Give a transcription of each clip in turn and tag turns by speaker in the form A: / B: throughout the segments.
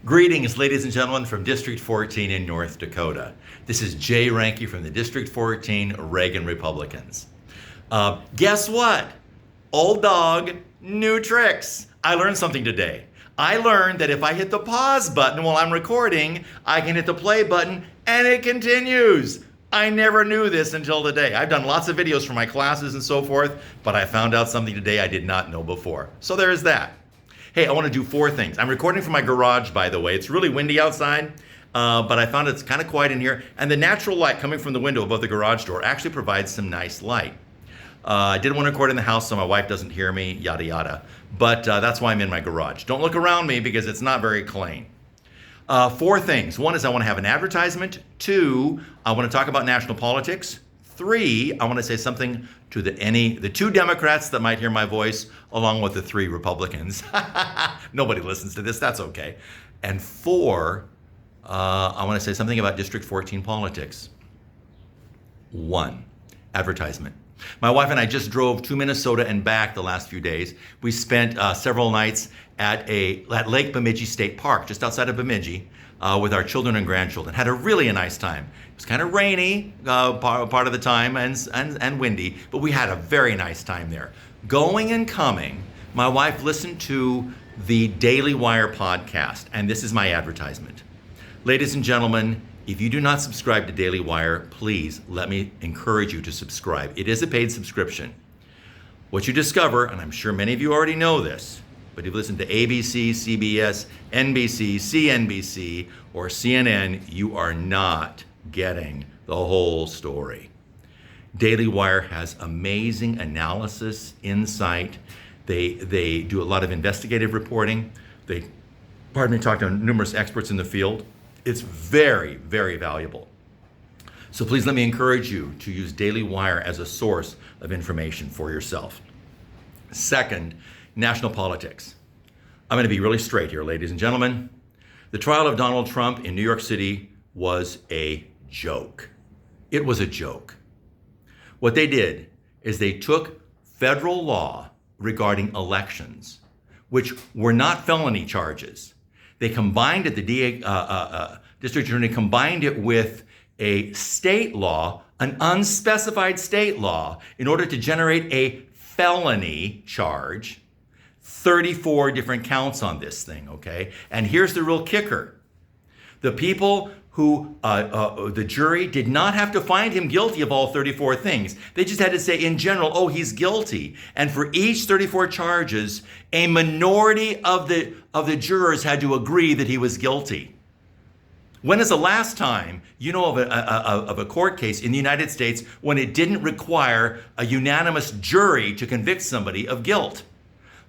A: Greetings, ladies and gentlemen, from District 14 in North Dakota. This is Jay Ranke from the District 14 Reagan Republicans. Guess what? Old dog, new tricks. I learned something today. I learned that if I hit the pause button while I'm recording, I can hit the play button and it continues. I never knew this until today. I've done lots of videos for my classes and so forth, but I found out something today I did not know before. So there's that. Hey, I want to do 4 things. I'm recording from my garage, by the way. It's really windy outside, but I found it's kind of quiet in here. And the natural light coming from the window above the garage door actually provides some nice light. I didn't want to record in the house so my wife doesn't hear me, yada, yada. But that's why I'm in my garage. Don't look around me because it's not very clean. 4 things. 1 is I want to have an advertisement. 2, I want to talk about national politics. 3, I want to say something to the 2 Democrats that might hear my voice, along with the 3 Republicans. Nobody listens to this, that's okay. And 4, I want to say something about District 14 politics. 1, advertisement. My wife and I just drove to Minnesota and back the last few days. We spent several nights at Lake Bemidji State Park, just outside of Bemidji, with our children and grandchildren. Had a really nice time. It was kind of rainy part of the time and windy, but we had a very nice time there. Going and coming, my wife listened to the Daily Wire podcast, and this is my advertisement. Ladies and gentlemen, if you do not subscribe to Daily Wire, please let me encourage you to subscribe. It is a paid subscription. What you discover, and I'm sure many of you already know this, but if you listen to ABC, CBS, NBC, CNBC, or CNN, you are not getting the whole story. Daily Wire has amazing analysis, insight. They do a lot of investigative reporting. They talk to numerous experts in the field. It's very, very valuable. So please let me encourage you to use Daily Wire as a source of information for yourself. Second, national politics. I'm going to be really straight here, ladies and gentlemen. The trial of Donald Trump in New York City was a joke. It was a joke. What they did is they took federal law regarding elections, which were not felony charges. They combined it, the district attorney combined it with a state law, an unspecified state law, in order to generate a felony charge. 34 different counts on this thing, okay? And here's the real kicker. The people who, the jury did not have to find him guilty of all 34 things. They just had to say in general, oh, he's guilty. And for each 34 charges, a minority of the jurors had to agree that he was guilty. When is the last time you know of a court case in the United States when it didn't require a unanimous jury to convict somebody of guilt?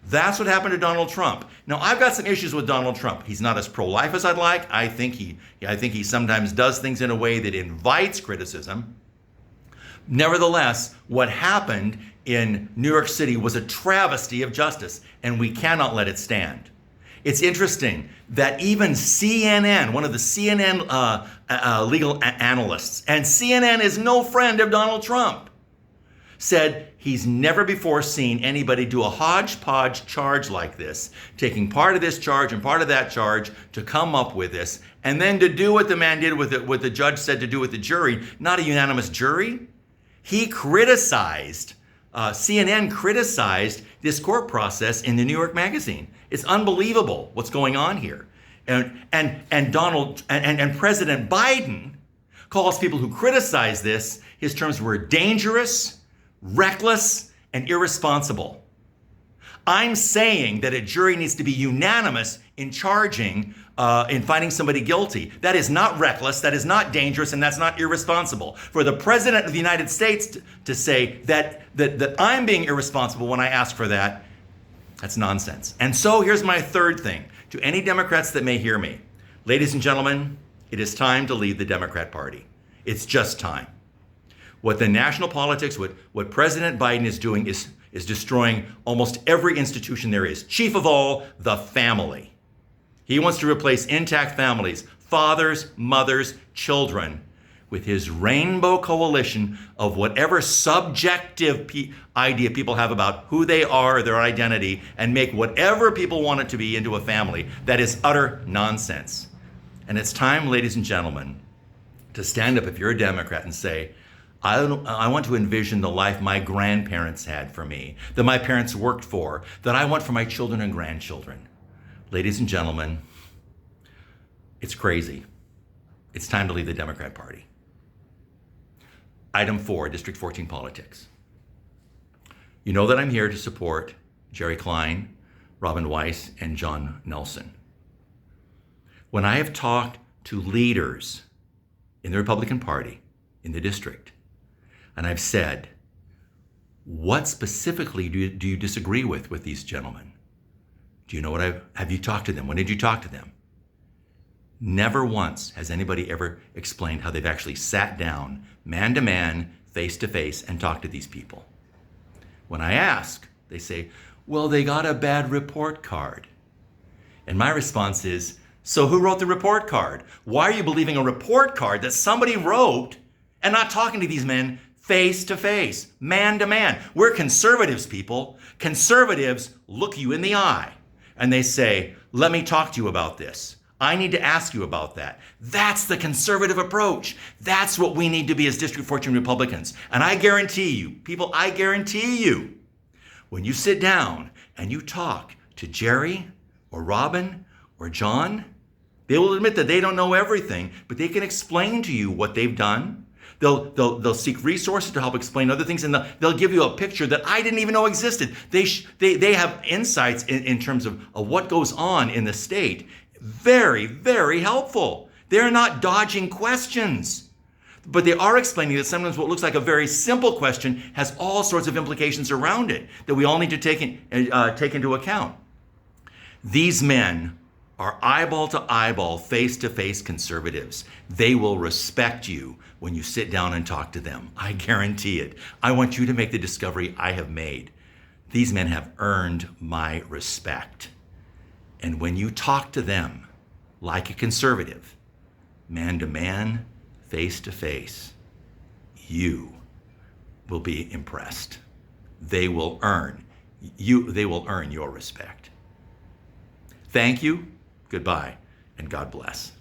A: That's what happened to Donald Trump. Now, I've got some issues with Donald Trump. He's not as pro-life as I'd like. I think he sometimes does things in a way that invites criticism. Nevertheless, what happened in New York City was a travesty of justice, and we cannot let it stand. It's interesting that even CNN, one of the CNN legal analysts, and CNN is no friend of Donald Trump, said he's never before seen anybody do a hodgepodge charge like this, taking part of this charge and part of that charge to come up with this, and then to do what the man did with it, what the judge said to do with the jury, not a unanimous jury. He criticized, CNN criticized this court process in the New York Magazine. It's unbelievable what's going on here. And President Biden calls people who criticize this, his terms were dangerous, reckless, and irresponsible. I'm saying that a jury needs to be unanimous in charging, in finding somebody guilty. That is not reckless, that is not dangerous, and that's not irresponsible. For the President of the United States to say that I'm being irresponsible when I ask for that, that's nonsense. And so here's my 3rd thing. To any Democrats that may hear me, ladies and gentlemen, it is time to leave the Democrat Party. It's just time. What the national politics, what President Biden is doing is destroying almost every institution there is. Chief of all, the family. He wants to replace intact families, fathers, mothers, children, with his rainbow coalition of whatever subjective idea people have about who they are, their identity, and make whatever people want it to be into a family. That is utter nonsense. And it's time, ladies and gentlemen, to stand up if you're a Democrat and say, I want to envision the life my grandparents had for me, that my parents worked for, that I want for my children and grandchildren. Ladies and gentlemen, it's crazy. It's time to leave the Democrat Party. Item 4, District 14 politics. You know that I'm here to support Jerry Klein, Robin Weisz, and John Nelson. When I have talked to leaders in the Republican Party, in the district, and I've said, what specifically do you disagree with these gentlemen? Do you know what have you talked to them? When did you talk to them? Never once has anybody ever explained how they've actually sat down, man to man, face to face, and talked to these people. When I ask, they say, well, they got a bad report card. And my response is, so who wrote the report card? Why are you believing a report card that somebody wrote and not talking to these men face to face, man to man? We're conservatives, people. Conservatives look you in the eye and they say, let me talk to you about this. I need to ask you about that. That's the conservative approach. That's what we need to be as District 14 Republicans. And I guarantee you, people, I guarantee you, when you sit down and you talk to Jerry or Robin or John, they will admit that they don't know everything, but they can explain to you what they've done. They'll seek resources to help explain other things, and they'll give you a picture that I didn't even know existed. They have insights in terms of what goes on in the state. Very, very helpful. They're not dodging questions, but they are explaining that sometimes what looks like a very simple question has all sorts of implications around it that we all need to take into account. These men are eyeball to eyeball, face to face conservatives. They will respect you when you sit down and talk to them. I guarantee it. I want you to make the discovery I have made. These men have earned my respect. And when you talk to them like a conservative, man to man, face to face, you will be impressed. They will earn your respect. Thank you, goodbye, and God bless.